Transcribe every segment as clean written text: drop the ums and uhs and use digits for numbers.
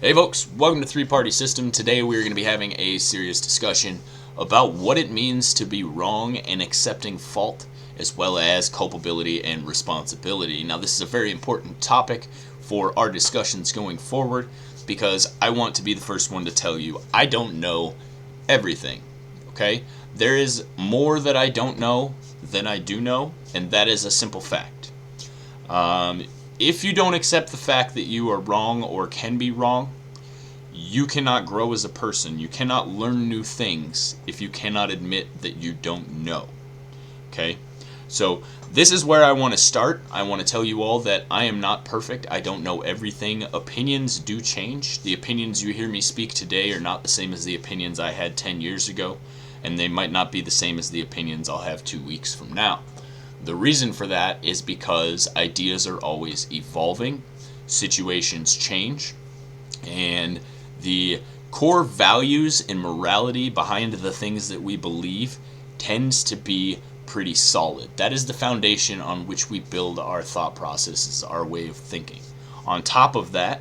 Hey folks, welcome to Three Party System. Today we're going to be having a serious discussion about what it means to be wrong and accepting fault, as well as culpability and responsibility. Now this is a very important topic for our discussions going forward because I want to be the first one to tell you I don't know everything, okay? There is more that I don't know than I do know, and that is a simple fact. If you don't accept the fact that you are wrong or can be wrong, you cannot grow as a person. You cannot learn new things if you cannot admit that you don't know. Okay? So this is where I want to start. I want to tell you all that I am not perfect. I don't know everything. Opinions do change. The opinions you hear me speak today are not the same as the opinions I had 10 years ago, and they might not be the same as the opinions I'll have 2 weeks from now. The reason for that is because ideas are always evolving, situations change, and the core values and morality behind the things that we believe tends to be pretty solid. That is the foundation on which we build our thought processes, our way of thinking. On top of that,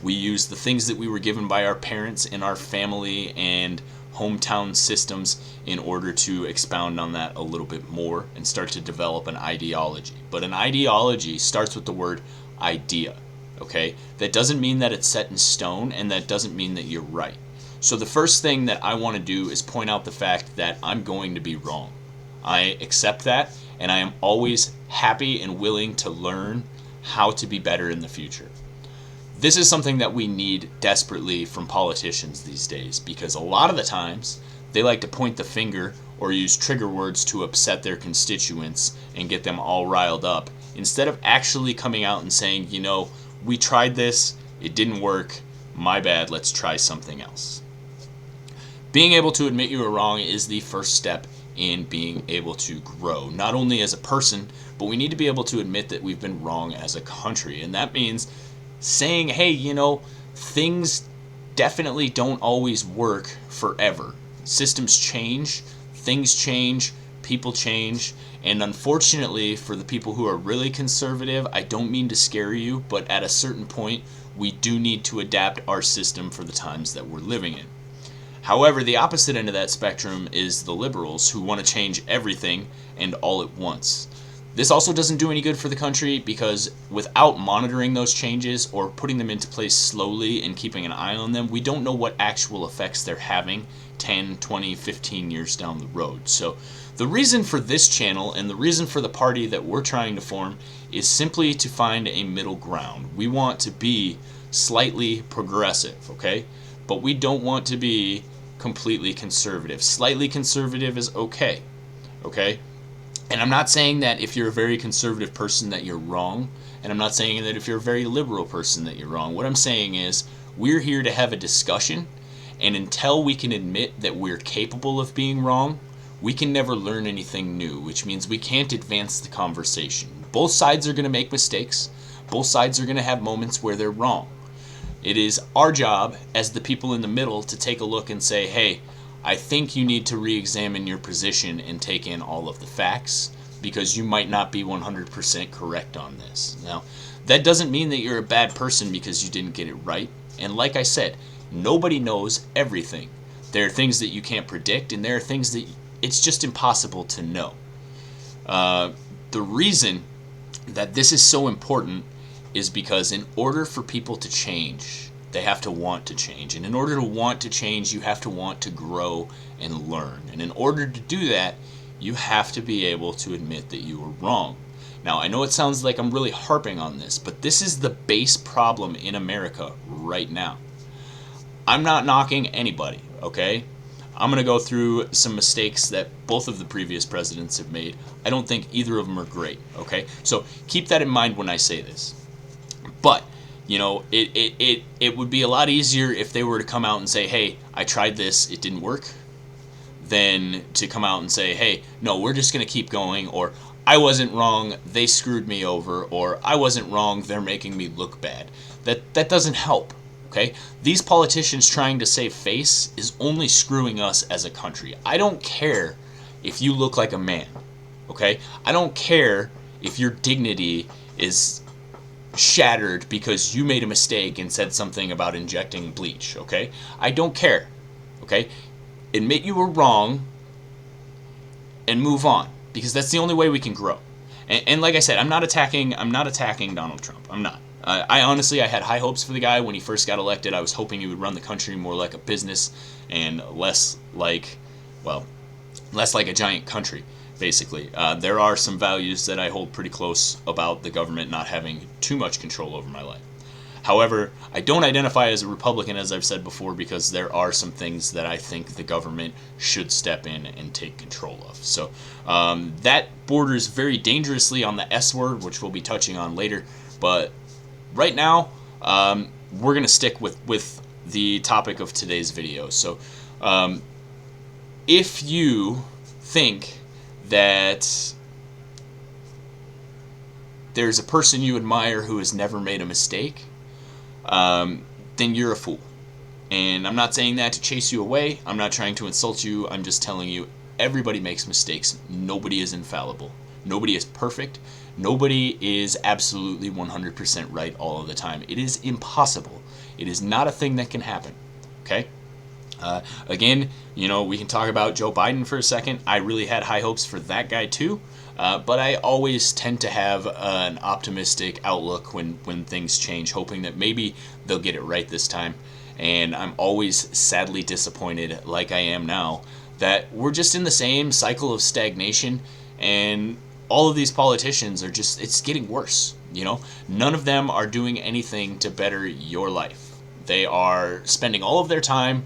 we use the things that we were given by our parents and our family and hometown systems in order to expound on that a little bit more and start to develop an ideology. But an ideology starts with the word idea, okay? That doesn't mean that it's set in stone, and that doesn't mean that you're right. So the first thing that I want to do is point out the fact that I'm going to be wrong. I accept that, and I am always happy and willing to learn how to be better in the future. This is something that we need desperately from politicians these days, because a lot of the times they like to point the finger or use trigger words to upset their constituents and get them all riled up, instead of actually coming out and saying, you know, we tried this, it didn't work, my bad, let's try something else. Being able to admit you were wrong is the first step in being able to grow, not only as a person, but we need to be able to admit that we've been wrong as a country. And that means saying, hey, you know, things definitely don't always work forever. Systems change, things change, people change, and unfortunately for the people who are really conservative, I don't mean to scare you, but at a certain point, we do need to adapt our system for the times that we're living in. However, the opposite end of that spectrum is the liberals who want to change everything and all at once. This also doesn't do any good for the country because without monitoring those changes or putting them into place slowly and keeping an eye on them, we don't know what actual effects they're having 10, 20, 15 years down the road. So the reason for this channel and the reason for the party that we're trying to form is simply to find a middle ground. We want to be slightly progressive, okay? But we don't want to be completely conservative. Slightly conservative is okay, okay? And I'm not saying that if you're a very conservative person that you're wrong, and I'm not saying that if you're a very liberal person that you're wrong. What I'm saying is we're here to have a discussion, and until we can admit that we're capable of being wrong, we can never learn anything new, which means we can't advance the conversation. Both sides are going to make mistakes. Both sides are going to have moments where they're wrong. It is our job as the people in the middle to take a look and say, hey, I think you need to re-examine your position and take in all of the facts because you might not be 100% correct on this. Now, that doesn't mean that you're a bad person because you didn't get it right. And like I said, nobody knows everything. There are things that you can't predict, and there are things that it's just impossible to know. The reason that this is so important is because in order for people to change, they have to want to change. And in order to want to change, you have to want to grow and learn. And in order to do that, you have to be able to admit that you were wrong. Now, I know it sounds like I'm really harping on this, but this is the base problem in America right now. I'm not knocking anybody, okay? I'm going to go through some mistakes that both of the previous presidents have made. I don't think either of them are great, okay? So keep that in mind when I say this. But you know, it would be a lot easier if they were to come out and say, hey, I tried this, it didn't work, than to come out and say, hey, no, we're just going to keep going, or I wasn't wrong, they screwed me over, or I wasn't wrong, they're making me look bad. That doesn't help, okay? These politicians trying to save face is only screwing us as a country. I don't care if you look like a man, okay? I don't care if your dignity is shattered because you made a mistake and said something about injecting bleach, okay? I don't care, okay? Admit you were wrong and move on, because that's the only way we can grow. And like I said, I'm not attacking Donald Trump. I'm not. I honestly, I had high hopes for the guy when he first got elected. I was hoping he would run the country more like a business and less like a giant country, basically. There are some values that I hold pretty close about the government not having too much control over my life. However, I don't identify as a Republican, as I've said before, because there are some things that I think the government should step in and take control of. So that borders very dangerously on the S word, which we'll be touching on later. But right now, we're going to stick with the topic of today's video. So if you think that there's a person you admire who has never made a mistake, then you're a fool. And I'm not saying that to chase you away. I'm not trying to insult you. I'm just telling you, everybody makes mistakes. Nobody is infallible. Nobody is perfect. Nobody is absolutely 100% right all of the time. It is impossible. It is not a thing that can happen. Okay? Again, we can talk about Joe Biden for a second. I really had high hopes for that guy too. But I always tend to have an optimistic outlook when things change, hoping that maybe they'll get it right this time. And I'm always sadly disappointed, like I am now, that we're just in the same cycle of stagnation, and all of these politicians are just, it's getting worse. None of them are doing anything to better your life. They are spending all of their time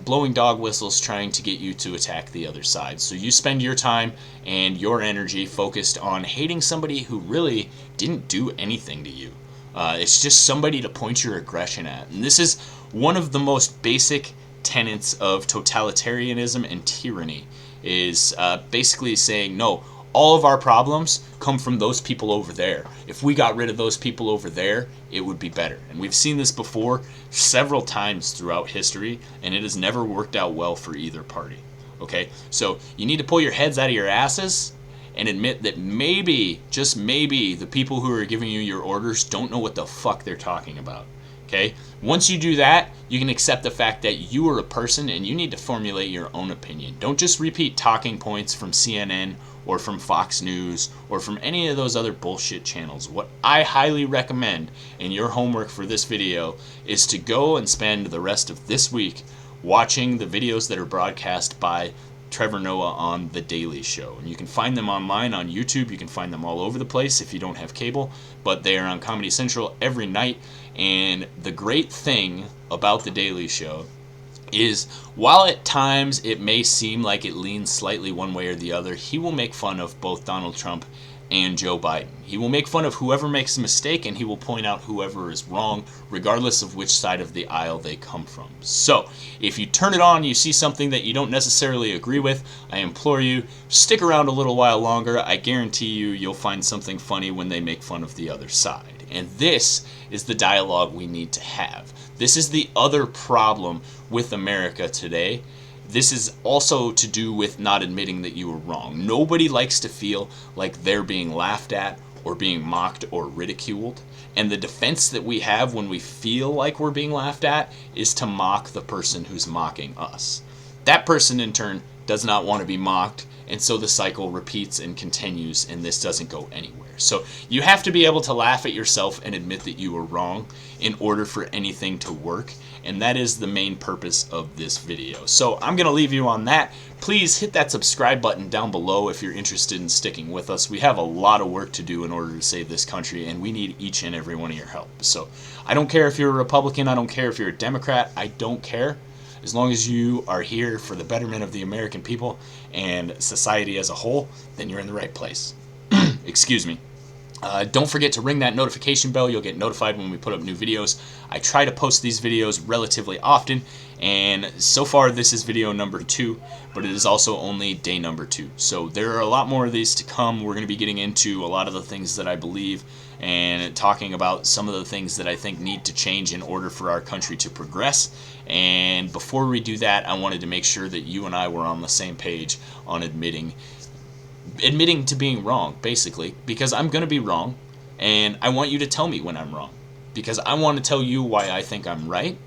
blowing dog whistles trying to get you to attack the other side. So you spend your time and your energy focused on hating somebody who really didn't do anything to you. It's just somebody to point your aggression at. And this is one of the most basic tenets of totalitarianism and tyranny, is basically saying, no, all of our problems come from those people over there. If we got rid of those people over there, it would be better. And we've seen this before several times throughout history, and it has never worked out well for either party. Okay? So you need to pull your heads out of your asses and admit that maybe, just maybe, the people who are giving you your orders don't know what the fuck they're talking about. Okay? Once you do that, you can accept the fact that you are a person and you need to formulate your own opinion. Don't just repeat talking points from CNN or from Fox News or from any of those other bullshit channels. What I highly recommend, and your homework for this video, is to go and spend the rest of this week watching the videos that are broadcast by Trevor Noah on The Daily Show. And you can find them online on YouTube. You can find them all over the place if you don't have cable, but they are on Comedy Central every night. And the great thing about The Daily Show is, while at times it may seem like it leans slightly one way or the other, he will make fun of both Donald Trump and Joe Biden. He will make fun of whoever makes a mistake, and he will point out whoever is wrong, regardless of which side of the aisle they come from. So, if you turn it on and you see something that you don't necessarily agree with, I implore you, stick around a little while longer. I guarantee you'll find something funny when they make fun of the other side. And this is the dialogue we need to have. This is the other problem with America today. This is also to do with not admitting that you were wrong. Nobody likes to feel like they're being laughed at or being mocked or ridiculed. And the defense that we have when we feel like we're being laughed at is to mock the person who's mocking us. That person, in turn, does not want to be mocked, and so the cycle repeats and continues, and this doesn't go anywhere. So you have to be able to laugh at yourself and admit that you were wrong in order for anything to work, and that is the main purpose of this video. So I'm going to leave you on that. Please hit that subscribe button down below if you're interested in sticking with us. We have a lot of work to do in order to save this country, and we need each and every one of your help. So I don't care if you're a Republican, I don't care if you're a Democrat, I don't care. As long as you are here for the betterment of the American people and society as a whole, then you're in the right place. Excuse me. Don't forget to ring that notification bell. You'll get notified when we put up new videos. I try to post these videos relatively often, and so far this is video number 2, but it is also only day number 2. So there are a lot more of these to come. We're going to be getting into a lot of the things that I believe and talking about some of the things that I think need to change in order for our country to progress. And before we do that, I wanted to make sure that you and I were on the same page on admitting to being wrong, basically, because I'm going to be wrong. And I want you to tell me when I'm wrong, because I want to tell you why I think I'm right,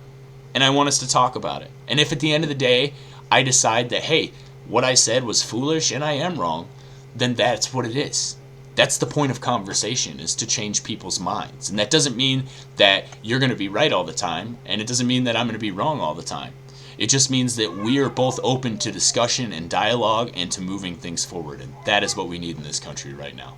and I want us to talk about it. And if at the end of the day I decide that, hey, what I said was foolish and I am wrong, then that's what it is. That's the point of conversation, is to change people's minds. And that doesn't mean that you're going to be right all the time, and it doesn't mean that I'm going to be wrong all the time. It just means that we are both open to discussion and dialogue and to moving things forward. And that is what we need in this country right now.